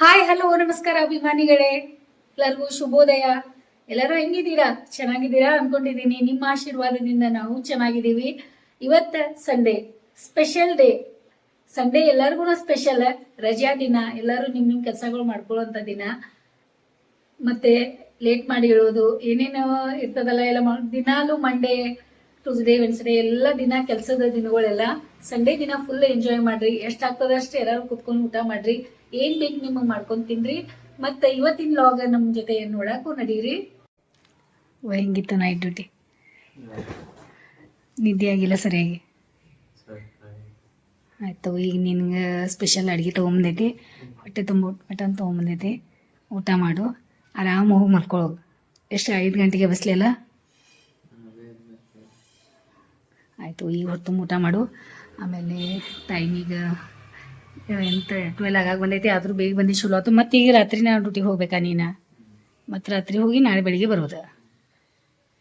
Hi hello ನಮಸ್ಕಾರ ಅಭಿಮಾನಿಗಳೇ, ಎಲ್ಲರಿಗೂ ಶುಭೋದಯ. ಎಲ್ಲರೂ ಹೆಂಗಿದ್ದೀರಾ? ಚೆನ್ನಾಗಿದ್ದೀರಾ ಅನ್ಕೊಂಡಿದ್ದೀನಿ. ನಿಮ್ಮ ಆಶೀರ್ವಾದದಿಂದ ನಾವು ಚೆನ್ನಾಗಿದ್ದೀವಿ. ಇವತ್ತ ಸಂಡೇ, ಸ್ಪೆಷಲ್ ಡೇ. ಸಂಡೇ ಎಲ್ಲರಿಗೂ ಸ್ಪೆಷಲ್, ರಜಾ ದಿನ. ಎಲ್ಲರೂ ನಿಮ್ಮ ಕೆಲಸಗಳು ಮಾಡ್ಕೊಳ್ಳುವಂತ ದಿನ. ಮತ್ತೆ ಲೇಟ್ ಮಾಡಿ ಹೇಳೋದು ಏನೇನು ಇರ್ತದಲ್ಲ ಎಲ್ಲ ದಿನಾಲು ಮಂಡೇ ಟ್ಯೂಸ್ಡೇ ವೆನ್ಸ್ಡೇ ಎಲ್ಲ ದಿನ ಕೆಲಸದ ದಿನಗಳೆಲ್ಲ. ಸಂಡೇ ದಿನ ಫುಲ್ ಎಂಜಾಯ್ ಮಾಡ್ರಿ. ಎಷ್ಟಾಗ್ತದ ಅಷ್ಟು ಎಲ್ಲರೂ ಕುತ್ಕೊಂಡು ಊಟ ಮಾಡ್ರಿ. ಏನ್ ಬೇಕು ನಿಮಗೆ ಮಾಡ್ಕೊಂಡು ತಿನ್ರಿ. ಮತ್ತೆ ಇವತ್ತಿನ ಲಾಗ್ ನಮ್ಮ ಜೊತೆ ನೋಡಕ್ಕೂ ನಡೀರಿ. ಹೆಂಗಿತ್ತು ನೈಟ್ ಡ್ಯೂಟಿ? ನಿದ್ದೆ ಆಗಿಲ್ಲ ಸರಿಯಾಗಿ? ಆಯ್ತು. ಈಗ ನಿನ್ಗೆ ಸ್ಪೆಷಲ್ ಅಡುಗೆ ತೊಗೊಂಬಂದೈತಿ, ಹೊಟ್ಟೆ ತುಂಬ ಮಟನ್ ತೊಗೊಂಬಂದೈತಿ. ಊಟ ಮಾಡು, ಆರಾಮ ಹೋಗಿ ಮಲ್ಕೊಳ್ಳೋದು. ಎಷ್ಟು 5 ಗಂಟೆಗೆ ಬಸ್ಲಿ ಅಲ್ಲ? ಆಯಿತು. ಈಗ ಹೊತ್ತು ಊಟ ಮಾಡು. ಆಮೇಲೆ ಟೈಮಿಗೆ ಎಂತ 12 ಆಗಾಗ ಬಂದೈತಿ. ಆದರೂ ಬೇಗ ಬಂದು ಚಲೋ ಆಯ್ತು. ಮತ್ತು ಈಗ ರಾತ್ರಿ ನಾನು ಡ್ಯೂಟಿಗೆ ಹೋಗ್ಬೇಕಾ ನೀನು? ಮತ್ತು ರಾತ್ರಿ ಹೋಗಿ ನಾಳೆ ಬೆಳಿಗ್ಗೆ ಬರೋದು.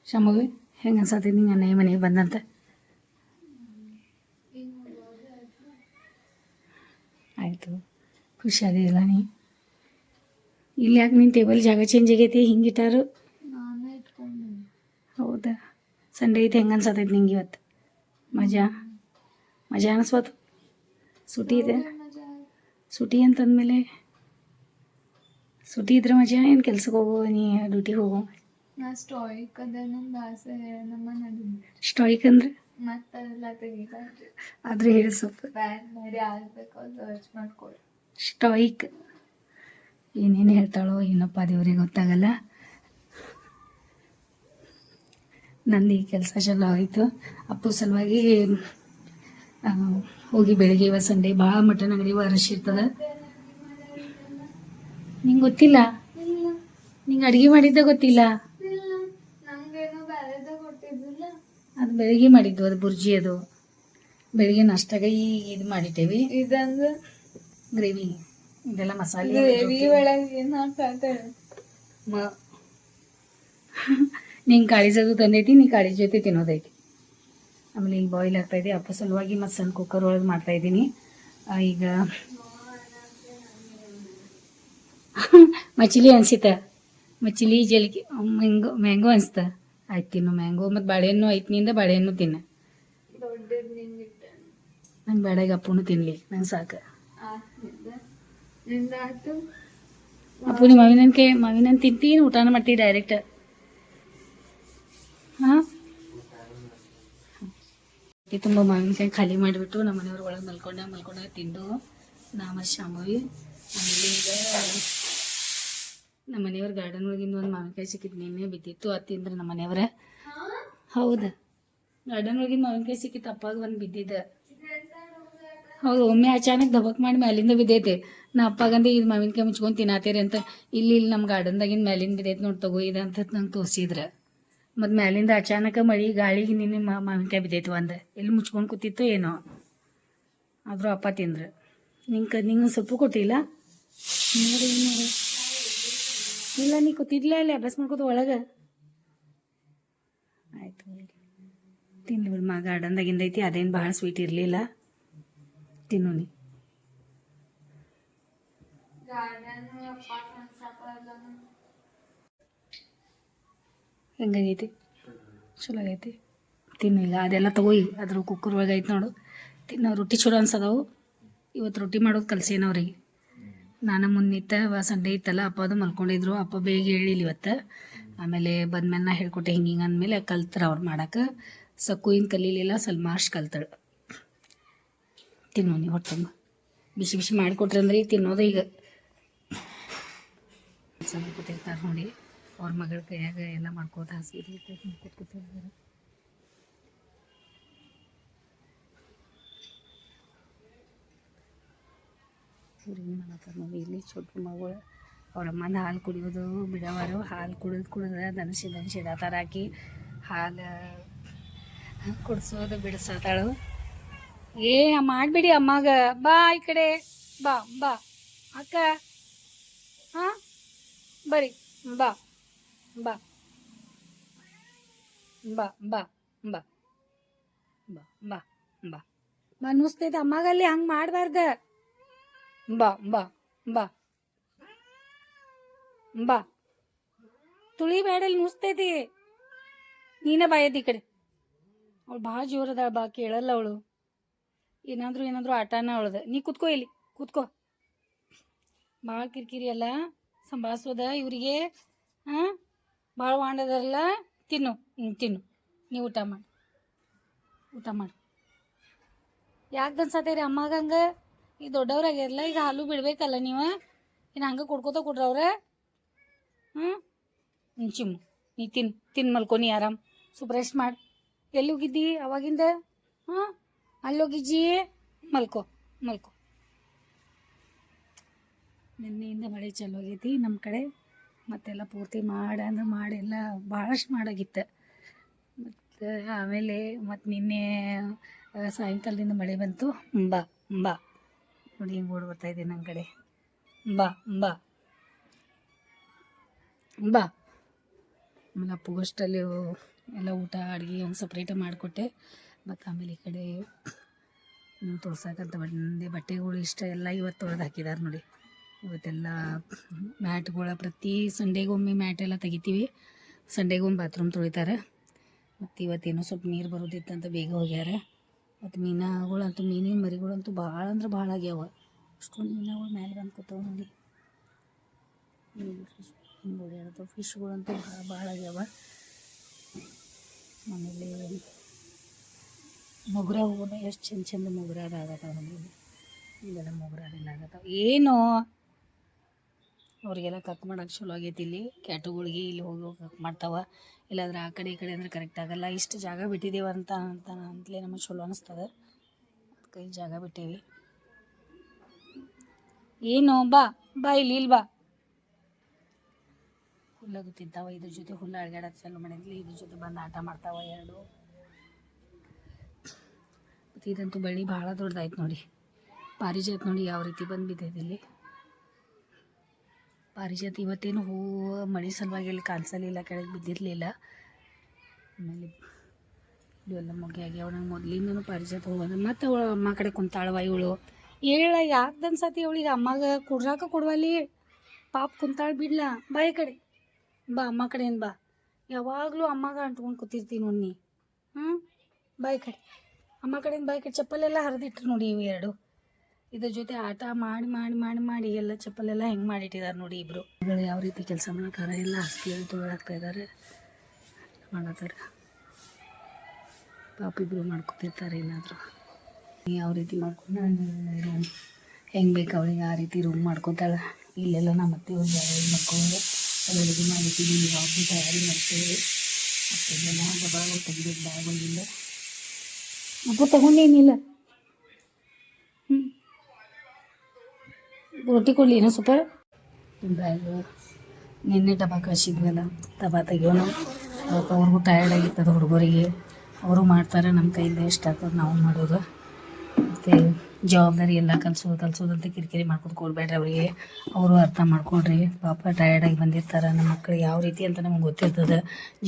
ಶಮವಿ ಹೆಂಗೆ ಅನ್ಸತ್ತೈತಿ ನಿಂಗೆ ಅನ್ನ ಮನೆಗೆ ಬಂದಂತ? ಆಯಿತು, ಖುಷಿ ಅದಿಲ್ಲ ನೀ? ಇಲ್ಲಿ ಯಾಕೆ ನಿನ್ನ ಟೇಬಲ್ ಜಾಗ ಚೇಂಜ್ ಆಗೈತಿ? ಹಿಂಗಿಟ್ಟಾರು? ಹೌದಾ? ಸಂಡೇ ಐತೆ, ಹೆಂಗೆ ಅನ್ಸತ್ತೈತಿ ನಿಂಗೆ ಇವತ್ತು? ಮಜಾ ಮಜಾ ಅನಿಸ್ಬೋದು. ಸುಟಿ ಇದೆ, ಸುಟಿ ಅಂತಂದಮೇಲೆ ಸುಟಿ ಇದ್ರೆ ಮಜಾ. ಏನು ಕೆಲ್ಸಕ್ಕೆ ಹೋಗೋ ನೀ ಡ್ಯೂಟಿಗೆ ಹೋಗೋ? ನಾ ಸ್ಟಾಯಿಕ್ ಅದ ನಮ್ದು ಆಸೆ ಸ್ಟಾಯಿಕ್ ಅಂದ್ರೆ ಮತ್ತೆಲ್ಲ ತೆಗಿತಾರೆ. ಆದ್ರೆ ಹೇಳಿ ಸ್ವಲ್ಪ ಬ್ಯಾನ್ ಮಾಡಿ ಆಗ್ಬೇಕು ಸರ್ಚ್ ಮಾಡ್ಕೊಳ್ಳಿ. ಸ್ಟಾಯಿಕ್ ಏನೇನು ಹೇಳ್ತಾಳೋ ಏನಪ್ಪ ದೇವ್ರಿಗೆ ಗೊತ್ತಾಗಲ್ಲ. ನಂದು ಈ ಕೆಲಸ ಚಲೋ ಆಯಿತು. ಅಪ್ಪು ಸಲುವಾಗಿ ಹೋಗಿ ಬೆಳಿಗ್ಗೆ ಇವತ್ತು ಸಂಡೇ ಭಾಳ ಮಟನ್ ಅಂಗಡಿ ರಶ್ ಇರ್ತದೆ. ನಿಂಗೆ ಗೊತ್ತಿಲ್ಲ? ನಿಂಗೆ ಅಡುಗೆ ಮಾಡಿದ್ದ ಗೊತ್ತಿಲ್ಲ? ನಮ್ಗೇನು ಬ್ಯಾರೆದ ಕೊಟ್ಟಿದ್ದಿಲ್ಲ. ಅದು ಬೆಳಿಗ್ಗೆ ಮಾಡಿದ್ದು, ಅದು ಬುರ್ಜಿ. ಅದು ಬೆಳಿಗ್ಗೆ ನಾಷ್ಟಾಗ ಈಗ ಇದು ಮಾಡಿಟ್ಟೇವಿ. ಇದಂದ್ರೆ ಗ್ರೇವಿ, ಇದೆಲ್ಲ ಮಸಾಲೆ. ಗ್ರೇವಿ ಒಳಗೆ ಏನು ಹಾಕ್ತಾರೆ? ನಿಂಗೆ ಕಾಳಿಜದು ತಂದೈತಿ, ನೀ ಕಾಳಿ ಜೊತೆ ತಿನ್ನೋದೈತಿ. ಆಮೇಲೆ ಈಗ ಬಾಯ್ಲ್ ಆಗ್ತಾಯಿದೆ. ಅಪ್ಪ ಸಲುವಾಗಿ ಮತ್ತು ಸಣ್ಣ ಕುಕ್ಕರ್ ಒಳಗೆ ಮಾಡ್ತಾಯಿದ್ದೀನಿ. ಈಗ ಮಚಿಲಿ ಅನ್ಸಿತ, ಮಚಿಲಿ ಜಲ್ಗಿ ಮ್ಯಾಂಗೋ ಅನ್ಸ್ತ. ಆಯ್ತು ತಿನ್ನು ಮ್ಯಾಂಗೋ. ಮತ್ತು ಬಾಳೆಹಣ್ಣು ಐತಿ, ನಿಂದ ಬಾಳೆಹಣ್ಣು ತಿನ್ನ. ದೊಡ್ಡದು ನಿಂಗಿಟ್ಟೆ ನಂಗೆ ಬೇಡಾಗ ಅಪ್ಪನು ತಿನ್ನಲಿ, ನಂಗೆ ಸಾಕು. ನಿಂದ ಆಯ್ತು. ಅಪ್ಪು ನೀ ಮಾವಿನ ತಿಂತೀನಿ, ಊಟನ ಮಾಡ್ತೀವಿ ಡೈರೆಕ್ಟ್? ಹಾಂ, ತುಂಬ ಮಾವಿನಕಾಯಿ ಖಾಲಿ ಮಾಡಿಬಿಟ್ಟು ನಮ್ಮ ಮನೆಯವ್ರ ಒಳಗೆ ಮಲ್ಕೊಂಡಾಗ ತಿಂದು ನಮ್ಮ ಶಾಂಭವಿ. ಆಮೇಲೆ ಈಗ ನಮ್ಮ ಮನೆಯವ್ರ ಗಾರ್ಡನ್ ಒಳಗಿಂದ ಒಂದು ಮಾವಿನಕಾಯಿ ಸಿಕ್ಕಿತ್ತು, ನಿನ್ನೆ ಬಿದ್ದಿತ್ತು. ಅದು ತಿಂದ್ರೆ ನಮ್ಮ ಮನೆಯವ್ರ. ಹೌದು, ಗಾರ್ಡನ್ ಒಳಗಿಂದ ಮಾವಿನಕಾಯಿ ಸಿಕ್ಕಿತ್ತು, ಅಪ್ಪಾಗ ಒಂದು ಬಿದ್ದಿದ್ದ. ಹೌದು, ಒಮ್ಮೆ ಅಚಾನಕ್ ದಬಕ್ ಮಾಡಿ ಮ್ಯಾಲಿಂದ ಬಿದ್ದೈತೆ. ನಾ ಅಪ್ಪಾಗಂದೆ ಇದು ಮಾವಿನಕಾಯಿ ಮುಚ್ಕೊಂಡು ತಿನ್ನಾತೀರಿ ಅಂತ. ಇಲ್ಲಿ ನಮ್ಮ ಗಾರ್ಡನ್ದಾಗಿಂದ ಮ್ಯಾಲಿಂದ ಬಿದ್ದೈತೆ ನೋಡಿ, ತಗೋ ಇದಂತ ನಂಗೆ ತೋರಿಸಿದ್ರೆ. ಮತ್ತು ಮ್ಯಾಲಿಂದ ಅಚಾನಕ ಮಳೆ ಗಾಳಿಗೆ ನಿನ್ನೆ ಮಾವಿನಕಾಯಿ ಬಿದ್ದೈತಿ. ಒಂದು ಎಲ್ಲಿ ಮುಚ್ಕೊಂಡು ಕೂತಿತ್ತು ಏನೋ, ಆದರೂ ಅಪ್ಪ ತಿಂದ್ರೆ. ನಿಂಗೆ ಸ್ವಲ್ಪ ಕೊಟ್ಟಿಲ್ಲ ನೋಡಿ? ಇಲ್ಲ, ನೀ ಕೂತಿದ್ಲ ಅಲ್ಲಿ ಅಭ್ಯಾಸ ಮಾಡ್ಕೋತ ಒಳಗೆ. ಆಯಿತು, ತಿನ್ಲಿ ಬಿಡು. ಗಾರ್ಡನ್ದಾಗಿಂದ ಐತಿ, ಅದೇನು ಭಾಳ ಸ್ವೀಟ್ ಇರಲಿಲ್ಲ. ತಿನ್ನು ನೀ. ಹೆಂಗಾಗೈತಿ? ಚಲೋ ಆಗೈತಿ. ತಿನ್ನು ಈಗ. ಅದೆಲ್ಲ ತಗೋಯಿ, ಅದ್ರ ಕುಕ್ಕರ್ ಒಳಗೆ ಐತೆ ನೋಡು, ತಿನ್ನೋ. ರೊಟ್ಟಿ ಚಲೋ ಅನ್ಸದವು. ಇವತ್ತು ರೊಟ್ಟಿ ಮಾಡೋದು ಕಲ್ಸೇನ ಅವ್ರಿಗೆ. ನಾನು ಮುನ್ನಿತ್ತ ಸಂಡೇ ಇತ್ತಲ್ಲ, ಅಪ್ಪ ಅದು ಮಲ್ಕೊಂಡಿದ್ರು. ಅಪ್ಪ ಬೇಗ ಹೇಳಿಲ್ಲ ಇವತ್ತು. ಆಮೇಲೆ ಬಂದ್ಮೇಲೆ ನಾ ಹೇಳ್ಕೊಟ್ಟೆ ಹಿಂಗೆ ಅಂದಮೇಲೆ ಕಲ್ತ್ರ ಅವ್ರು ಮಾಡೋಕೆ. ಸಕ್ಕು ಹಿಂಗೆ ಕಲೀಲಿಲ್ಲ, ಸ್ವಲ್ಪ ಅಷ್ಟು ಕಲ್ತಳು. ತಿನ್ನು ನೀವು ಹೊಟ್ಟೆ ಬಿಸಿ ಬಿಸಿ ಮಾಡಿಕೊಟ್ರಿ ಅಂದ್ರೆ ಈಗ ತಿನ್ನೋದು. ಈಗ ಸ್ವಲ್ಪ ಕೂತಿರ್ತಾರೆ ನೋಡಿ, ಅವ್ರ ಮಗಳ ಕೈಯಾಗ ಎಲ್ಲ ಮಾಡ್ಕೋತ ಹಾಸಿಗೆ ಕೂತಿರ್ತಾರೆ. ನೋಡಿ ಇಲ್ಲಿ ಚೋಟ್ ಮಗಳು ಅವ್ರ ಅಮ್ಮಂದ ಹಾಲು ಕುಡಿಯೋದು ಬಿಡವಾರು. ಹಾಲು ಕುಡಿದ್ರೆ ದನಸಿದ ಥರ ಹಾಕಿ ಹಾಲು ಕುಡಿಸೋದು ಬಿಡಿಸತಾಳು. ಏ ಮಾಡಬೇಡಿ ಅಮ್ಮಾಗ. ಬಾ ಈ ಕಡೆ ಬಾ. ಬಾ ಅಕ್ಕ, ಹಾಂ ಬರಿ. ಬಾ ಬಾ ಬಾ ಬಾ ಬಾ ಬಾ ಬಾ ಬಾ ಅನ್ನಿಸ್ತೈತೆ ಅಮ್ಮಾಗಲ್ಲಿ. ಹಂಗೆ ಮಾಡಬಾರ್ದ. ಬಾ ಬಾ ಬಾ ಬಾ ತುಳಿ ಬೇಡಲ್ಲಿ ಮುಸ್ತೈತಿ ನೀನೇ ಬಾಯದಿ ಈ ಕಡೆ. ಅವಳು ಭಾಳ ಜೋರದಾಳ, ಬಾ ಕೇಳಲ್ಲ ಅವಳು. ಏನಾದರೂ ಆಟನ ಅವಳದ. ನೀ ಕೂತ್ಕೋ, ಇಲ್ಲಿ ಕೂತ್ಕೋ. ಭಾಳ ಕಿರಿಕಿರಿ ಅಲ್ಲ ಸಂಭಾಳಿಸೋದ ಇವರಿಗೆ. ಹಾಂ, ಭಾಳ ವಾಂಡದಾರಲ್ಲ. ತಿನ್ನು, ತಿನ್ನು. ನೀವು ಊಟ ಮಾಡು. ಯಾಕೆ ಅನ್ಸತ್ತೇರಿ ಅಮ್ಮಗೆ ಹಂಗೆ? ಈಗ ದೊಡ್ಡವ್ರಾಗ್ಯಾರಲ್ಲ, ಈಗ ಹಾಲು ಬಿಡ್ಬೇಕಲ್ಲ ನೀವು. ಇನ್ನು ಹಂಗೆ ಕೊಡ್ಕೋತ ಕೊಡ್ರಿ ಅವ್ರೆ. ಹ್ಞೂ ಚಿಮ್ಮು, ನೀ ತಿನ್ನು ಮಲ್ಕೊ, ನೀ ಆರಾಮ್ ಸ್ವಲ್ಪ ರೆಸ್ಟ್ ಮಾಡಿ. ಎಲ್ಲಿ ಹೋಗಿದ್ದಿ ಅವಾಗಿಂದ? ಹಾಂ, ಅಲ್ಲಿ ಹೋಗಿಜ್ಜಿ. ಮಲ್ಕೊ. ನಿನ್ನೆಯಿಂದ ಮಳೆ ಚಲೋ ಆಗೈತಿ ನಮ್ಮ ಕಡೆ. ಮತ್ತೆಲ್ಲ ಪೂರ್ತಿ ಮಾಡೆಲ್ಲ ಭಾಳಷ್ಟು ಮಾಡಾಗಿತ್ತು. ಮತ್ತು ಆಮೇಲೆ ನಿನ್ನೆ ಸಾಯಂಕಾಲದಿಂದ ಮಳೆ ಬಂತು. ಬಾ ನೋಡಿ, ಹಿಂಗೆ ಓಡಿ ಬರ್ತಾಯಿದ್ದೆ ನನ್ನ ಕಡೆ. ಬಾ ಆಮೇಲೆ ಅಪ್ಪುಗಷ್ಟಲ್ಲಿ ಎಲ್ಲ ಊಟ ಅಡುಗೆ ಒಂದು ಸಪ್ರೇಟಾಗಿ ಮಾಡಿಕೊಟ್ಟೆ. ಮತ್ತು ಆಮೇಲೆ ಈ ಕಡೆ ತೋರ್ಸಕ್ಕಂತ ಬಂದೆ. ಬಟ್ಟೆಗಳು ಇಷ್ಟ ಎಲ್ಲ ಇವತ್ತು ತೊಳೆದು ಹಾಕಿದಾರೆ ನೋಡಿ. ಇವತ್ತೆಲ್ಲ ಮ್ಯಾಟ್ಗಳ ಪ್ರತಿ ಸಂಡೇಗೊಮ್ಮೆ ಮ್ಯಾಟೆಲ್ಲ ತೆಗಿತೀವಿ. ಸಂಡೇಗೊಮ್ಮೆ ಬಾತ್ರೂಮ್ ತೊಳಿತಾರೆ. ಮತ್ತು ಇವತ್ತೇನೋ ಸ್ವಲ್ಪ ನೀರು ಬರೋದಿತ್ತಂತ ಬೇಗ ಹೋಗ್ಯಾರ. ಮತ್ತು ಮೀನಿನ ಮರಿಗಳಂತೂ ಭಾಳ ಅಂದ್ರೆ ಭಾಳ ಆಗ್ಯಾವ. ಅಷ್ಟೊಂದು ಮೀನುಗಳು ಮೇಲೆ ಬಂದು ಕೂತಾವ ನೋಡಿ. ಹಿಂಗೆ ಓಡಾಡ್ತಾವ. ಫಿಶ್ಗಳಂತೂ ಭಾಳ ಆಗ್ಯಾವ. ಆಮೇಲೆ ಮೊಗ್ರ ಹೂವು ಎಷ್ಟು ಚಂದ ಮೊಗ್ರಾದ ಆಗತ್ತಾವ ನಮಗೆ. ಇಲ್ಲೆಲ್ಲ ಮೊಗ್ರಾದೆಲ್ಲ ಆಗತ್ತಾವ. ಏನು ಅವ್ರಿಗೆಲ್ಲ ಕಕ್ ಮಾಡೋಕೆ ಚಲೋ ಆಗೈತಿ. ಇಲ್ಲಿ ಕ್ಯಾಟುಗಳಿಗೆ ಇಲ್ಲಿ ಹೋಗಿ ಕಕ್ ಮಾಡ್ತಾವ. ಇಲ್ಲಾಂದ್ರೆ ಆ ಕಡೆ ಈ ಕಡೆ ಅಂದ್ರೆ ಕರೆಕ್ಟ್ ಆಗಲ್ಲ. ಇಷ್ಟು ಜಾಗ ಬಿಟ್ಟಿದ್ದೀವಿ ಅಂತಲೇ ನಮಗೆ ಚಲೋ ಅನಿಸ್ತದೆ. ಅದಕ್ಕೆ ಇಲ್ಲಿ ಜಾಗ ಬಿಟ್ಟೀವಿ. ಏನು ಬಾ ಇಲ್ಲಿ ಬಾ. ಹುಲ್ಲಾಗ ತಿಂತಾವ. ಇದ್ರ ಜೊತೆ ಹುಲ್ಲು ಅಡ್ಗಾಡೋದು ಚಾಲು ಮಾಡಿದ್ಲಿ. ಇದ್ರ ಜೊತೆ ಬಂದು ಆಟ ಮಾಡ್ತಾವ ಎರಡು. ಮತ್ತು ಇದಂತೂ ಬಳ್ಳಿ ಭಾಳ ದೊಡ್ಡದಾಯ್ತು ನೋಡಿ. ಪಾರಿಜಾತ ನೋಡಿ ಯಾವ ರೀತಿ ಬಂದು ಬಿದ್ದೈತಿ ಇಲ್ಲಿ. ಪಾರಿಜಾತ ಇವತ್ತೇನು ಹೂವು ಮಳೆ ಸಲುವಾಗಿ ಇಲ್ಲಿ ಕಾಣಿಸಲಿಲ್ಲ, ಕೆಳಗೆ ಬಿದ್ದಿರಲಿಲ್ಲ. ಆಮೇಲೆ ಇವೆಲ್ಲ ಮೊಗ್ಗೆ ಆಗ್ಯಾವ. ನಂಗೆ ಮೊದಲಿಂದನೂ ಪಾರಿಜಾತ ಹೂವು. ಮತ್ತು ಅವಳು ಅಮ್ಮ ಕಡೆ ಕುಂತಾಳವ ಇವಳು. ಯಾಕೆ ಅನ್ಸತಿ ಅವಳಿಗೆ ಅಮ್ಮಗೆ ಕುಡ್ರಾಕ ಕೊಡುವಲ್ಲಿ. ಪಾಪ ಕುಂತಾಳು, ಬಿಡ್ಲ. ಬಾ ಈ ಕಡೆ ಬಾ, ಅಮ್ಮ ಕಡೆಯಿಂದ ಬಾ. ಯಾವಾಗಲೂ ಅಮ್ಮಗೆ ಅಂಟ್ಕೊಂಡು ಕೂತಿರ್ತೀನಿ ನೋಡಿ. ಬಾ ಈ ಕಡೆ, ಅಮ್ಮ ಕಡೆಯಿಂದ ಬಾ ಈ ಕಡೆ. ಚಪ್ಪಲೆಲ್ಲ ಹರಿದಿಟ್ರು ನೋಡಿ ಇವು ಎರಡು. ಇದ್ರ ಜೊತೆ ಆಟ ಮಾಡಿ ಎಲ್ಲ ಚಪ್ಪಲೆಲ್ಲ ಹೆಂಗೆ ಮಾಡಿಟ್ಟಿದ್ದಾರೆ ನೋಡಿ ಇಬ್ಬರು. ಯಾವ ರೀತಿ ಕೆಲಸ ಮಾಡ್ತಾರೆ. ಎಲ್ಲ ಹಾಸಿಗೆ ತೊಗೊಳಾಕ್ತಾ ಇದ್ದಾರೆ, ಮಾಡತ್ತಾರೆ. ಪಾಪ ಇಬ್ಬರು ಮಾಡ್ಕೊತಿರ್ತಾರೆ ಏನಾದರೂ. ಯಾವ ರೀತಿ ಮಾಡ್ಕೊಂಡು ರೂಮ್ ಹೆಂಗೆ ಬೇಕು ಅವಳಿಗೆ ಆ ರೀತಿ ರೂಮ್ ಮಾಡ್ಕೊತಾಳೆ. ಇಲ್ಲೆಲ್ಲ ನಮ್ಮ ಅತ್ತೆ ಹೋಗಿ ಮಾಡ್ಕೊಂಡು ಅಡುಗೆ ಮಾಡಿದ್ದೀವಿ. ಯಾವಾಗಲೂ ತಯಾರಿ ಮಾಡ್ತೇವೆ. ಮತ್ತು ಇಲ್ಲೆಲ್ಲ ಡಬ್ಬಗಳು ತೆಗಿಬೇಕು, ಬ್ಯಾಗಳಿಲ್ಲ. ಅಪ್ಪ ತಗೊಂಡೇನಿಲ್ಲ. ರೊಟ್ಟಿ ಕೊಡಲಿ ಏನೋ ಸ್ವಲ್ಪ. ಬ್ಯಾಗ್ ನಿನ್ನೆ ಡಬ್ಬ ಕಳಿಸಿದ್ವಲ್ಲ, ಡಬ್ಬ ತೆಗಿಯೋಣ. ಅವತ್ತು ಅವ್ರಿಗೂ ಟಯರ್ಡ್ ಆಗಿರ್ತದೆ ಹುಡುಗರಿಗೆ. ಅವರು ಮಾಡ್ತಾರೆ, ನಮ್ಮ ಕೈಯಿಂದ ಎಷ್ಟು ಆಗ್ತದೆ ನಾವು ಮಾಡೋದು. ಮತ್ತು ಜವಾಬ್ದಾರಿ ಎಲ್ಲ ಕಲಿಸೋದಂತ ಕಿರಿಕಿರಿ ಮಾಡ್ಕೊಂಡು ಕೊಡಬೇಡ್ರಿ ಅವರಿಗೆ. ಅವರು ಅರ್ಥ ಮಾಡ್ಕೊಳ್ರಿ. ಪಾಪ ಟಯರ್ಡಾಗಿ ಬಂದಿರ್ತಾರೆ. ನಮ್ಮ ಮಕ್ಕಳು ಯಾವ ರೀತಿ ಅಂತ ನಮ್ಗೆ ಗೊತ್ತಿರ್ತದೆ.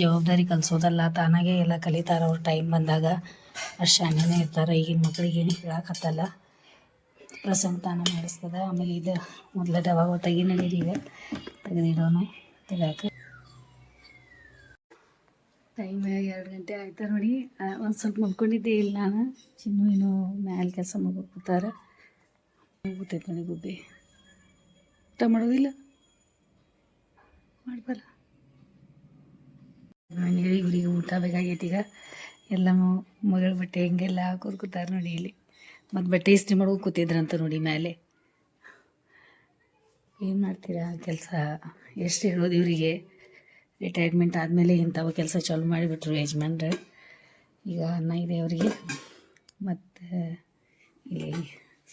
ಜವಾಬ್ದಾರಿ ಕಲಿಸೋದಲ್ಲ, ತಾನಾಗೆ ಎಲ್ಲ ಕಲಿತಾರೆ. ಅವ್ರ ಟೈಮ್ ಬಂದಾಗ ಅಷ್ಟು ಶಾಣೆನೇ ಇರ್ತಾರೆ. ಈಗಿನ ಮಕ್ಳಿಗೆ ಏನು ಹೇಳೋಕ್ಕತ್ತಲ್ಲ. ಪ್ರಸಂಗ ತಾನ ಮಾಡಿಸ್ತದೆ. ಆಮೇಲೆ ಇದು ಮೊದಲ ಡಬ್ಬ ತೆಗಿ ನಡೀರಿಗೆ ತೆಗೆದಿಡೋನು ತೆಗಾಕ. ಟೈಮ್ 2 ಗಂಟೆ ಆಯ್ತಾ ನೋಡಿ. ಒಂದು ಸ್ವಲ್ಪ ಮಲ್ಕೊಂಡಿದ್ದೆ ಇಲ್ಲ ನಾನು. ಚಿನ್ನು ಏನೋ ಮ್ಯಾಲೆ ಕೆಲಸ ಮಾಡ್ಕೊತಾರೆ. ಗೊತ್ತೈತೆ ನೋಡಿ ಗುಬ್ಬಿ. ಊಟ ಮಾಡೋದಿಲ್ಲ, ಮಾಡ್ಬಲ್ಲ. ನಾನು ಹೇಳಿ ಇವರಿಗೆ ಊಟ ಬೇಕಾಗೈತಿ. ಈಗ ಎಲ್ಲ ಮಗಳ ಬಟ್ಟೆ ಹಿಂಗೆಲ್ಲ ಹಾಕೋದು ಕೂತಾರೆ ನೋಡಿ ಇಲ್ಲಿ. ಮತ್ತು ಬಟ್ಟೆ ಇಸ್ತ್ರಿ ಮಾಡೋದು ಕೂತಿದ್ರಂತ ನೋಡಿ ಮೇಲೆ. ಏನು ಮಾಡ್ತೀರಾ ಕೆಲಸ, ಎಷ್ಟು ಹೇಳೋದು ಇವರಿಗೆ. ರಿಟೈರ್ಮೆಂಟ್ ಆದಮೇಲೆ ಇಂಥವು ಕೆಲಸ ಚಾಲು ಮಾಡಿಬಿಟ್ರು ಯಜಮಾನ್ರು. ಈಗ ಅನ್ನ ಇದೆ ಅವರಿಗೆ, ಮತ್ತು ಇಲ್ಲಿ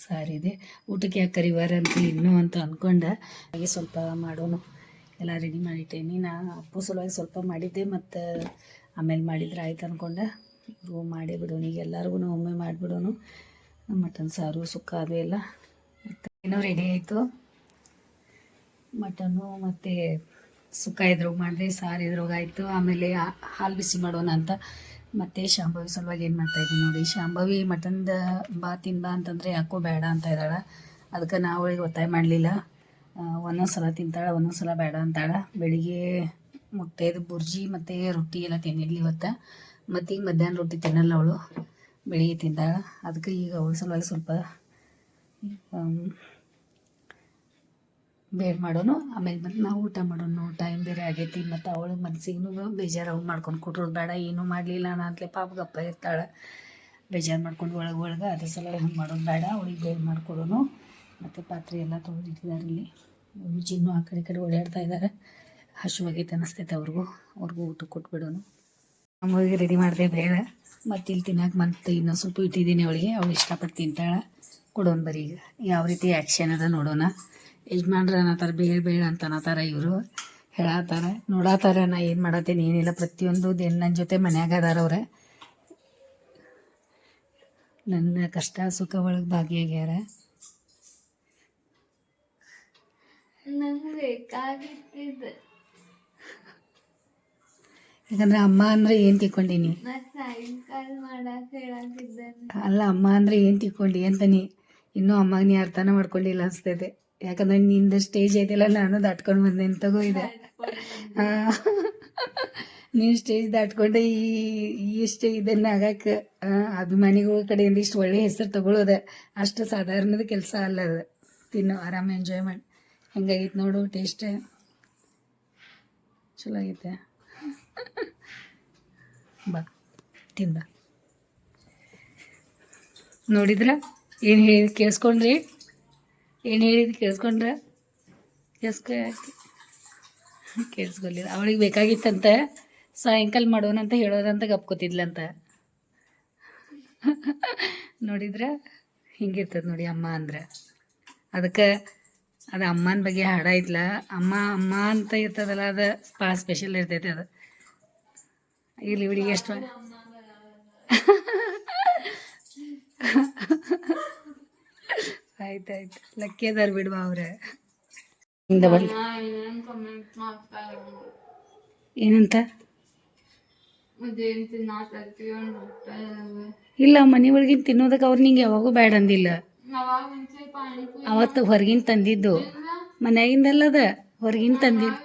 ಸಾರಿದೆ. ಊಟಕ್ಕೆ ಯಾಕೆ ಕರಿವಾರ ಅಂತ ಇನ್ನೂ ಅಂತ ಅಂದ್ಕೊಂಡೆ. ಹಾಗೆ ಸ್ವಲ್ಪ ಮಾಡೋಣ ಎಲ್ಲ ರೆಡಿ ಮಾಡಿಟ್ಟೇನಿ. ನಾನು ಅಪ್ಪು ಸಲುವಾಗಿ ಸ್ವಲ್ಪ ಮಾಡಿದ್ದೆ, ಮತ್ತು ಆಮೇಲೆ ಮಾಡಿದ್ರೆ ಆಯ್ತು ಅಂದ್ಕೊಂಡೆ. ಇವ್ರಿಗೂ ಮಾಡೇ ಬಿಡೋಣ, ಈಗ ಎಲ್ಲರಿಗೂ ಒಮ್ಮೆ ಮಾಡಿಬಿಡೋಣ. ಮಟನ್ ಸಾರು ಸುಕ್ಕ ಅದು ಎಲ್ಲ. ಮತ್ತು ಏನೋ ರೆಡಿ ಆಯಿತು. ಮಟನ್ನು ಮತ್ತು ಸುಕ್ಕ ಇದ್ರಾಗ ಮಾಡಿದೆ, ಸಾರು ಇದ್ರಾಗಾಯಿತು. ಆಮೇಲೆ ಹಾಲು ಬಿಸಿ ಮಾಡೋಣ ಅಂತ ಮತ್ತು ಶಾಂಭವಿ ಸಲುವಾಗಿ ಏನು ಮಾಡ್ತಾಯಿದ್ದೀನಿ ನೋಡಿ. ಶಾಂಭವಿ ಮಟನ್ದ ಬಾ ಅಂತಂದರೆ ಯಾಕೋ ಬೇಡ ಅಂತ ಇದ್ದಾಳೆ. ಅದಕ್ಕೆ ನಾವು ಅವಳಿಗೆ ಒತ್ತಾಯ ಮಾಡಲಿಲ್ಲ. ಒಂದೊಂದು ಸಲ ತಿಂತಾಳೆ, ಒಂದೊಂದು ಸಲ ಬೇಡ ಅಂತಾಳೆ. ಬೆಳಿಗ್ಗೆ ಮೊಟ್ಟೆದು ಬುರ್ಜಿ ಮತ್ತು ರೊಟ್ಟಿ ಎಲ್ಲ ತಿನ್ನಿರ್ಲಿ ಇವತ್ತು. ಮತ್ತು ಈಗ ಮಧ್ಯಾಹ್ನ ರೊಟ್ಟಿ ತಿನ್ನಲ್ಲ ಅವಳು, ಬೆಳಿಗ್ಗೆ ತಿಂತಾಳೆ. ಅದಕ್ಕೆ ಈಗ ಅವಳ ಸಲುವಾಗಿ ಸ್ವಲ್ಪ ಬೇರೆ ಮಾಡೋನು. ಆಮೇಲೆ ಮತ್ತು ನಾವು ಊಟ ಮಾಡೋನು. ಟೈಮ್ ಬೇರೆ ಆಗೈತಿ. ಮತ್ತು ಅವಳು ಮನಸ್ಸಿಗೂ ಬೇಜಾರು ಅವ್ನು ಮಾಡ್ಕೊಂಡು ಕೊಟ್ಟರು ಬೇಡ, ಏನೂ ಮಾಡಲಿಲ್ಲ ನಾನು ಅಂತಲೇ ಪಾಪ ಗಪ್ಪ ಇರ್ತಾಳೆ. ಬೇಜಾರು ಮಾಡ್ಕೊಂಡು ಒಳಗೆ ಅದ್ರ ಸಲ ಹಂಗೆ ಮಾಡೋದು ಬೇಡ, ಅವಳಿಗೆ ಬೇರೆ ಮಾಡಿಕೊಡೋನು. ಮತ್ತು ಪಾತ್ರೆ ಎಲ್ಲ ತೊಳೆದಿಟ್ಟಿದ್ದಾರೆ ಇಲ್ಲಿ. ಚಿನ್ನು ಆ ಕಡೆ ಈ ಕಡೆ ಓಡಾಡ್ತಾ ಇದ್ದಾರೆ. ಹಸುವಾಗೈತೆ ಅನ್ನಿಸ್ತೈತೆ ಅವ್ರಿಗೂ ಊಟ ಕೊಟ್ಬಿಡೋನು. ನಮಗೆ ರೆಡಿ ಮಾಡಿದೆ ಬೇಳೆ. ಮತ್ತು ಇಲ್ಲಿ ತಿನ್ನಕ್ಕೆ ಮತ್ತು ಇನ್ನೊಂದು ಸ್ವಲ್ಪ ಇಟ್ಟಿದ್ದೀನಿ ಅವಳಿಗೆ. ಅವಳು ಇಷ್ಟಪಟ್ಟು ತಿಂತಾಳೆ. ಕೊಡೋನು ಬರೀ ಈಗ ಯಾವ ರೀತಿ ಆ್ಯಕ್ಷನ್ ಅದ ನೋಡೋಣ. ಯಜಮಾನ್ರು ಅನ್ನತ್ತಾರ ಬೇಳೆ ಅಂತ ಅನ್ನತ್ತಾರ, ಇವರು ಹೇಳತ್ತಾರ, ನೋಡತ್ತಾರ ನಾ ಏನು ಮಾಡತ್ತೇನೆ ಏನಿಲ್ಲ. ಪ್ರತಿಯೊಂದು ನನ್ನ ಜೊತೆ ಮನ್ಯಾಗ ಅದಾರ ಅವ್ರೆ. ನನ್ನ ಕಷ್ಟ ಸುಖ ಒಳಗೆ ಭಾಗಿಯಾಗ್ಯಾರ. ನಂಗೆ ಬೇಕಾಗಿತ್ತಿದ್ದು ಯಾಕಂದ್ರೆ ಅಮ್ಮ ಅಂದರೆ ಏನು ತಿಳ್ಕೊಂಡೀನಿ? ಮತ್ತೆ ಸಾಯಂಕಾಲ ಮಾಡಕ್ಕೆ ಹೇಳಾಕಿದ್ದೇನೆ. ಅಲ್ಲ, ಅಮ್ಮ ಅಂದರೆ ಏನು ತಿಳ್ಕೊಂಡು ಅಂತಾನೆ ಇನ್ನೂ ಅಮ್ಮಗೆ ನೀ ಅರ್ಥನ ಮಾಡ್ಕೊಂಡಿಲ್ಲ ಅನಿಸ್ತೈತೆ. ಯಾಕಂದ್ರೆ ನಿಂದ ಸ್ಟೇಜ್ ಐತಿಲ್ಲ, ನಾನು ದಾಟ್ಕೊಂಡು ಬಂದೆ ತಗೋ ಇದೆ. ನೀನು ಸ್ಟೇಜ್ ದಾಟ್ಕೊಂಡೆ ಇಷ್ಟು ಇದನ್ನು ಆಗಕ್ಕೆ ಅಭಿಮಾನಿಗಳ ಕಡೆಯಿಂದ ಇಷ್ಟು ಒಳ್ಳೆ ಹೆಸರು ತಗೊಳ್ಳೋದು ಅಷ್ಟು ಸಾಧಾರಣದ ಕೆಲಸ ಅಲ್ಲ ಅದು. ತಿನ್ನು ಆರಾಮ ಎಂಜಾಯ್ ಮಾಡಿ. ಹೆಂಗಾಗೈತೆ ನೋಡು, ಟೇಸ್ಟ್ ಚಲೋ ಆಗೈತೆ. ಬಾ ತಿಂದ ನೋಡಿದ್ರ ಏನು ಹೇಳಿದ್ ಕೇಳಿಸ್ಕೊಂಡ್ರಿ? ಏನು ಹೇಳಿದ್ ಕೇಳಿಸ್ಕೊಂಡ್ರ? ಕೇಳಿಸ್ಕೊಲಿಲ್ಲ. ಅವಳಿಗೆ ಬೇಕಾಗಿತ್ತಂತ ಸಾಯಂಕಾಲ ಮಾಡೋಣಂತ ಹೇಳೋದಂತ ಗಪ್ಕೋತಿದ್ಲಂತ. ನೋಡಿದ್ರ ಹಿಂಗಿರ್ತದೆ ನೋಡಿ ಅಮ್ಮ ಅಂದ್ರೆ. ಅದಕ್ಕೆ ಅದು ಅಮ್ಮನ ಬಗ್ಗೆ ಹಾಡ ಐತ್ಲ, ಅಮ್ಮ ಅಮ್ಮ ಅಂತ ಇರ್ತದಲ್ಲ, ಅದು ಭಾಳ ಸ್ಪೆಷಲ್ ಇರ್ತೈತೆ ಅದು. ಇಲ್ಲಿ ಇವಳಿಗೆ ಎಷ್ಟು ಆಯ್ತಾಯ್ತು, ಲಕ್ಕಿ ಅದಾರ ಬಿಡುವ ಅವ್ರೆ. ಏನಂತ? ಇಲ್ಲ, ಮನೆ ಒಳಗಿನ ತಿನ್ನೋದಕ್ಕೆ ಅವ್ರು ನಿಂಗೆ ಯಾವಾಗೂ ಬೇಡ ಅಂದಿಲ್ಲ. ಅವತ್ತು ಹೊರಗಿನ ತಂದಿದ್ದು, ಮನ್ಯಾಗಿಂದಲ್ಲದ ಹೊರಗಿನ ತಂದಿದ್ದು.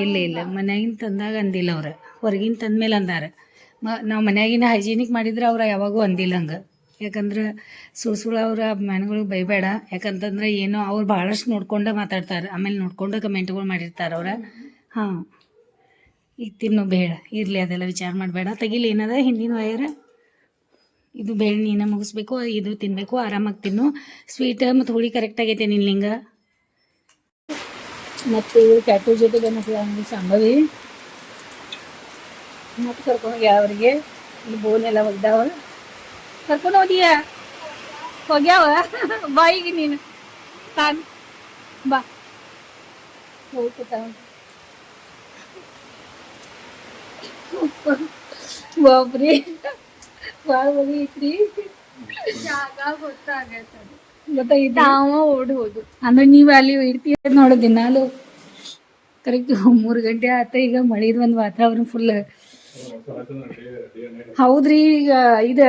ಇಲ್ಲ ಮನ್ಯಾಗಿನ ತಂದಾಗ ಅಂದಿಲ್ಲ ಅವ್ರು, ಹೊರಗಿನ ತಂದ್ಮೇಲೆ ಅಂದಾರ. ನಾವು ಮನ್ಯಾಗಿನ ಹೈಜೀನಿಕ್ ಮಾಡಿದ್ರೆ ಅವ್ರು ಯಾವಾಗೂ ಅಂದಿಲ್ಲ ಹಂಗೆ. ಯಾಕಂದ್ರೆ ಸುಳ್ಳು ಅವ್ರ ಅಭಿಮಾನಿಗಳಿಗೆ ಬೈಬೇಡ. ಯಾಕಂತಂದ್ರೆ ಏನೋ ಅವ್ರು ಭಾಳಷ್ಟು ನೋಡ್ಕೊಂಡೆ ಮಾತಾಡ್ತಾರೆ, ಆಮೇಲೆ ನೋಡ್ಕೊಂಡು ಕಮೆಂಟ್ಗಳು ಮಾಡಿರ್ತಾರೆ ಅವ್ರು. ಹಾಂ, ಈಗ ತಿನ್ನು ಬೇಡ ಇರಲಿ, ಅದೆಲ್ಲ ವಿಚಾರ ಮಾಡಬೇಡ. ತೆಗಿಲಿ ಏನದ ಹಿಂದಿನ ವಯರ. ಇದು ಬೇಡ, ನೀನು ಮುಗಿಸ್ಬೇಕು, ಇದು ತಿನ್ನಬೇಕು, ಆರಾಮಾಗಿ ತಿನ್ನು. ಸ್ವೀಟ್ ಮತ್ತು ಹುಳಿ ಕರೆಕ್ಟ್ ಆಗೈತೆ ನಿನ್ಲಿಂಗ. ಮತ್ತು ಇವ್ರು ಕ್ಯಾಟು ಜೊತೆಗೆ ಮತ್ತು ಸಂಭವಿ ಮತ್ತು ಕರ್ಕೊಂಡು ಅವ್ರಿಗೆ ಇಲ್ಲಿ ಬೋನೆಲ್ಲ ಒಗ್ದಾವ. ಕರ್ಕೊಂಡು ಹೋದಿಯಾ? ಹೋಗ್ಯಾವ ಬಾ ಈಗ ನೀನು ತಾನು ಬಾ ಹೋಗ್ತಾ ಬಾಬ್ರಿ ಭಾಳ ಬರೀ ಐತ್ರಿ. ಜಾಗ ಗೊತ್ತಾಗೈತೆ, ಗೊತ್ತಾಗಿತ್ತು. ತಾವ ಓಡ್ ಹೋದು ಅಂದ್ರೆ ನೀವು ಅಲ್ಲಿ ಇಡ್ತೀರ ನೋಡೋ ದಿನಾಲು ಕರೆಕ್ಟ್ 3 ಗಂಟೆ ಆತ. ಈಗ ಮಳಿದ ಒಂದು ವಾತಾವರಣ ಫುಲ್. ಹೌದ್ರಿ, ಈಗ ಇದು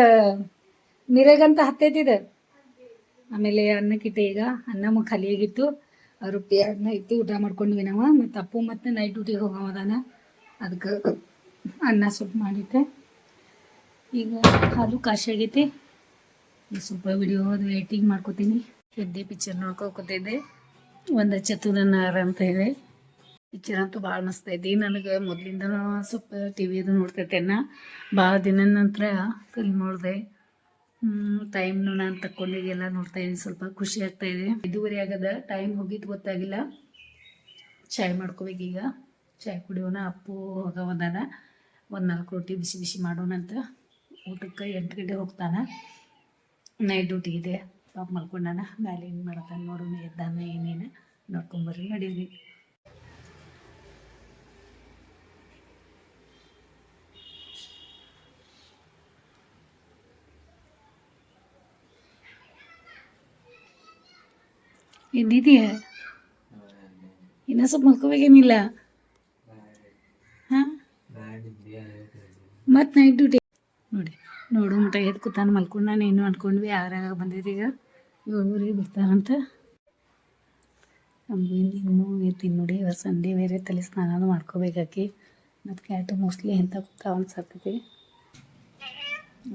ಮಿರಗಂತ ಹತ್ತೈತಿದೆ. ಆಮೇಲೆ ಅನ್ನಕ್ಕಿಟ್ಟೆ, ಈಗ ಅನ್ನ ಖಾಲಿ ಆಗಿತ್ತು, ರೊಟ್ಟಿ ಅನ್ನ ಇತ್ತು, ಊಟ ಮಾಡ್ಕೊಂಡ್ವಿ ನಾವು. ಮತ್ತು ಅಪ್ಪು ಮತ್ತು ನೈಟ್ ಡ್ಯೂಟಿಗೆ ಹೋಗೋದಾನ, ಅದಕ್ಕೆ ಅನ್ನ ಸ್ವಲ್ಪ ಮಾಡಿಟ್ಟೆ. ಈಗ ಹಾಲು ಕಾಶಿ ಆಗೈತಿ. ಈಗ ಸ್ವಲ್ಪ ವಿಡಿಯೋ ಎಡಿಟಿಂಗ್ ಮಾಡ್ಕೋತೀನಿ. ಎದ್ದೆ ಪಿಕ್ಚರ್ ನೋಡ್ಕೊತಿದ್ದೆ, ಒಂದು ಚತುರನಾರ ಅಂತ ಹೇಳಿ ಪಿಕ್ಚರ್ ಅಂತೂ ಭಾಳ ಮಸ್ತೈತಿ. ನನಗೆ ಮೊದಲಿಂದನೂ ಸ್ವಲ್ಪ ಟಿ ವಿದು ನೋಡ್ತೈತೆನ್ನ, ಭಾಳ ದಿನದ ನಂತರ ಫಿಲ್ಮ್ ನೋಡಿದೆ. ಟೈಮ್ನು ನಾನು ತಕ್ಕೊಂಡಿಗೆಲ್ಲ ನೋಡ್ತಾಯಿದ್ದೀನಿ. ಸ್ವಲ್ಪ ಖುಷಿ ಆಗ್ತಾಯಿದೆ. 5:30 ಆಗದ, ಟೈಮ್ ಹೋಗಿದ್ದು ಗೊತ್ತಾಗಿಲ್ಲ. ಚಾಯ್ ಮಾಡ್ಕೋಬೇಕೀಗ, ಚಾಯ್ ಕುಡಿಯೋಣ. ಅಪ್ಪು ಹೋಗೋದಾನ, ಒಂದು 4 ರೊಟ್ಟಿ ಬಿಸಿ ಬಿಸಿ ಮಾಡೋಣಂತ. ಊಟಕ್ಕೆ 8 ಗಂಟೆ ಹೋಗ್ತಾನೆ, ನೈಟ್ ಡ್ಯೂಟಿ ಇದೆ. ಪಾಪ ಮಲ್ಕೊಂಡಾನ. ಮೇಲೆ ಏನು ಮಾಡತ್ತಾನೆ ನೋಡೋಣ, ಎದ್ದಾನ ಏನೇನು ನೋಡ್ಕೊಂಬರ್ರಿ, ನಡೀರಿ. ಎದ್ದಿದೀಯ? ಇನ್ನೂ ಸ್ವಲ್ಪ ಮಲ್ಕೋಬೇಕೇನಿಲ್ಲ? ಹಾಂ, ಮತ್ತು ನೈಟ್ ಡ್ಯೂಟಿ ನೋಡು ಮಟ ಎದ್ದು ಕೂತಾನ, ಮಲ್ಕೊಂಡಾನ. ಏನು ಅಂದ್ಕೊಂಡ್ವಿ 6 ಬಂದಿದ್ದೀಗ 7:30 ಬಿಡ್ತಾರಂತ. ನಮಗೂ ಇನ್ನೂ ಐತಿ ನೋಡಿ, ಇವತ್ತು ಸಂಡೇ ಬೇರೆ ತಲೆ ಸ್ನಾನ ಮಾಡ್ಕೋಬೇಕಾಕಿ. ಮತ್ತು ಕ್ಯಾಟು ಮೋಸ್ಟ್ಲಿ ಎಂತ ಕೂತಾವ ಅನ್ಸತ್ತೈತಿ.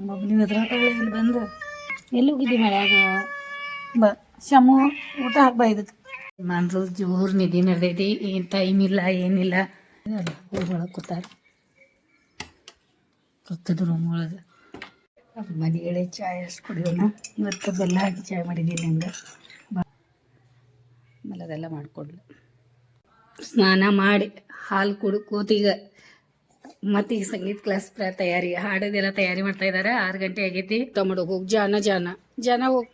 ಮಗನಿಗೆ ಅದ್ರಾಗಳೆ ಇಲ್ಲಿ ಬಂದು ಎಲ್ಲಿ ಹೋಗಿದ್ದಿ ಮಳ್ಯಾಗ ಬಾ ಶಮು ಊಟ ಹಾಕ್ಬಾ ಇದಕ್ಕೆ. ಮಂದು ಜೋರು ನಿಧಿ ನಡೆದೈತಿ, ಏನು ಟೈಮ್ ಇಲ್ಲ ಏನಿಲ್ಲ. ಒಳಗೆ ಕೂತಾರ ಕೂತದ ರೂಮ್ ಒಳಗೆ. ಮನೆಗಳೇ ಚಾಯ್ ಅಷ್ಟು ಕುಡಿಯೋಣ. ಇವತ್ತು ಬೆಲ್ಲ ಹಾಕಿ ಚಾಯ್ ಮಾಡಿದ್ದೀನಿ ಹಂಗೆ. ಆಮೇಲೆ ಅದೆಲ್ಲ ಮಾಡಿಕೊಡ್ಲು. ಸ್ನಾನ ಮಾಡಿ ಹಾಲು ಕೂತೀಗ ಮತ್ತು ಈಗ ಸಂಗೀತ ಕ್ಲಾಸ್ ತಯಾರಿ, ಹಾಡೋದೆಲ್ಲ ತಯಾರಿ ಮಾಡ್ತಾ ಇದ್ದಾರೆ. 6 ಗಂಟೆ ಆಗೈತಿ. ತಗೊಂಡು ಹೋಗಿ ಜಾನ ಹೋಗಿ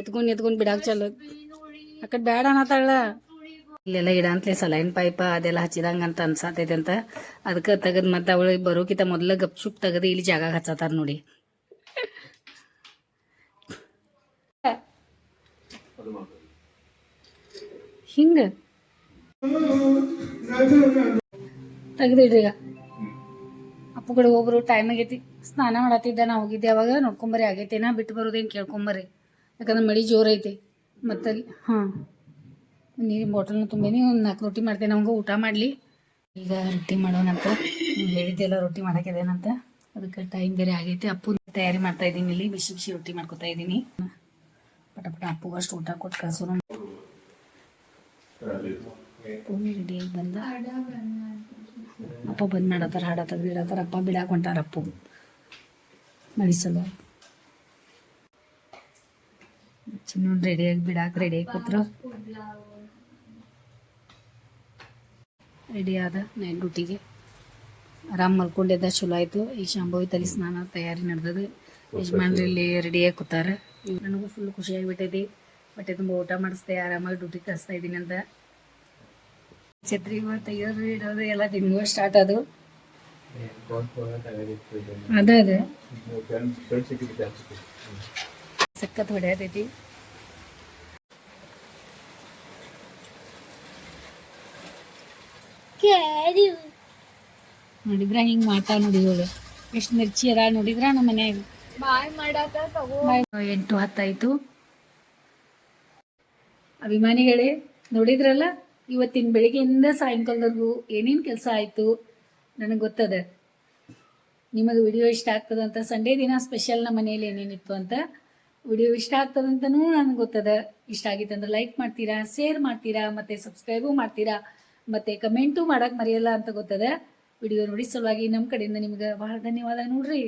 ಎತ್ಕೊಂಡು ಬಿಡಾಕ ಚಲೋ ಆ ಕಡೆ ಬೇಡ ಅನ್ನತ್ತಾಳ. ಇಲ್ಲೆಲ್ಲ ಇಡಂತಲೇ ಸಲೈನ್ ಪೈಪ ಅದೆಲ್ಲ ಹಚ್ಚಿದಂಗೆ ಅಂತ ಅನ್ಸತೈತೆ ಅಂತ ಅದಕ್ಕೆ ತೆಗೆದು ಮತ್ತು ಅವಳಿಗೆ ಬರೋಕಿಂತ ಮೊದಲ ಗಪ್ಚುಪ್ ತೆಗೆದು ಇಲ್ಲಿ ಜಾಗ ಹಚ್ಚತ್ತಾರ ನೋಡಿ. ಹಿಂಗೆ ತೆಗ್ದಿಡ್ರಿ. ಈಗ ಅಪ್ಪು ಕಡೆ ಹೋಗ್ರು ಟೈಮ್ ಆಗೈತಿ. ಸ್ನಾನ ಮಾಡತ್ತಿದ್ದ ನಾ ಹೋಗಿದ್ದೆ ಅವಾಗ. ನೋಡ್ಕೊಂಬರಿ ಆಗೈತೇನ ಬಿಟ್ಟು ಬರೋದೇನು ಕೇಳ್ಕೊಂಬರಿ, ಯಾಕಂದ್ರೆ ಮಳೆ ಜೋರು ಐತಿ. ಮತ್ತು ಹಾಂ ನೀರಿನ ಬಾಟಲ್ನ ತುಂಬೀನಿ. ಒಂದು 4 ರೊಟ್ಟಿ ಮಾಡ್ತೇನೆ. ನಮ್ಗೆ ಊಟ ಮಾಡಲಿ. ಈಗ ರೊಟ್ಟಿ ಮಾಡೋಣಂತ ಹೇಳಿದ್ದೆಲ್ಲ, ರೊಟ್ಟಿ ಮಾಡೋಕ್ಕಿದೇನಂತ. ಅದಕ್ಕೆ ಟೈಮ್ ಬೇರೆ ಆಗೈತಿ. ಅಪ್ಪು ತಯಾರಿ ಮಾಡ್ತಾ ಇದ್ದೀನಿ. ಇಲ್ಲಿ ಬಿಸಿ ಬಿಸಿ ರೊಟ್ಟಿ ಮಾಡ್ಕೊತಾ ಇದ್ದೀನಿ. ಪಟ ಅಪ್ಪುಗೆ ಅಷ್ಟು ಊಟ ಕೊಟ್ಟು ಕಳ್ಸೋಣ. ರೆಡಿಯಾಗಿ ಬಂದ. ಅಪ್ಪ ಬಂದು ಮಾಡತ್ತಾರ, ಹಾಡ ತೆಗ್ದಿಡತ್ತಾರ. ಅಪ್ಪ ಬಿಡಾಕ ಹೊಂಟಾರ. ಅಪ್ಪು ಮಳಿಸಲ್ಲ ಚಿನ್ನ ರೆಡಿಯಾಗಿ ಬಿಡಾಕ ರೆಡಿಯಾಗಿ ಕೂತ್ರ. ರೆಡಿ ಆದ ನೈಟ್ ಡ್ಯೂಟಿಗೆ. ಆರಾಮ್ ಮಲ್ಕೊಂಡಿದ್ದ, ಚಲೋ ಆಯಿತು. ಈಗ ಶಾಂಭವಿ ತಲೆ ಸ್ನಾನ ತಯಾರಿ ನಡೆದದು. ಯಜಮಾನ್ರಲ್ಲಿ ರೆಡಿಯಾಗಿ ಕೂತಾರ. ನನಗೂ ಫುಲ್ ಖುಷಿಯಾಗಿಬಿಟ್ಟೈತಿ. ಹೊಟ್ಟೆ ತುಂಬ ಊಟ ಮಾಡಿಸ್ದೆ, ಆರಾಮಾಗಿ ಡ್ಯೂಟಿ ಕಳಿಸ್ತಾ ಇದ್ದೀನಿ ಅಂತ. ಛತ್ರಿ ತೆಗಿಯೋದು ಇಡೋದು ಎಲ್ಲ ತಿನ್ನುವ ಸ್ಟಾರ್ಟ್ ಅದು ಅದ ಸಖತ್ ಹೊಡೆಯತೈತಿ. ನೋಡಿದ್ರ ಹಿಂಗ್ ಮಾಡ್ತಾವ ನೋಡಿ. ಇವಳು ಎಷ್ಟು ಮಿರ್ಚಿ ಅದ ನೋಡಿದ್ರ. ನಮ್ಮ ಮನ್ಯಾಗ ಬಾಯ್ ಮಾಡಾಕ ತಗೋ. 8:10 ಆಯ್ತು. ಅಭಿಮಾನಿಗಳೇ ನೋಡಿದ್ರಲ್ಲ, ಇವತ್ತಿನ ಬೆಳಿಗ್ಗೆಯಿಂದ ಸಾಯಂಕಾಲದವರೆಗೂ ಏನೇನು ಕೆಲಸ ಆಯಿತು ನನಗೆ ಗೊತ್ತದ. ನಿಮಗೆ ವಿಡಿಯೋ ಇಷ್ಟ ಆಗ್ತದಂತ. ಸಂಡೇ ದಿನ ಸ್ಪೆಷಲ್ ನಮ್ಮ ಮನೇಲಿ ಏನೇನಿತ್ತು ಅಂತ ವಿಡಿಯೋ ಇಷ್ಟ ಆಗ್ತದಂತನೂ ನನಗೆ ಗೊತ್ತದ. ಇಷ್ಟ ಆಗಿತ್ತಂದ್ರೆ ಲೈಕ್ ಮಾಡ್ತೀರಾ, ಶೇರ್ ಮಾಡ್ತೀರಾ, ಮತ್ತು ಸಬ್ಸ್ಕ್ರೈಬು ಮಾಡ್ತೀರಾ, ಮತ್ತು ಕಮೆಂಟು ಮಾಡೋಕೆ ಮರೆಯಲ್ಲ ಅಂತ ಗೊತ್ತದ. ವಿಡಿಯೋ ನೋಡಿ ಸಲುವಾಗಿ ನಮ್ಮ ಕಡೆಯಿಂದ ನಿಮ್ಗೆ ಬಹಳ ಧನ್ಯವಾದ ನೋಡ್ರಿ.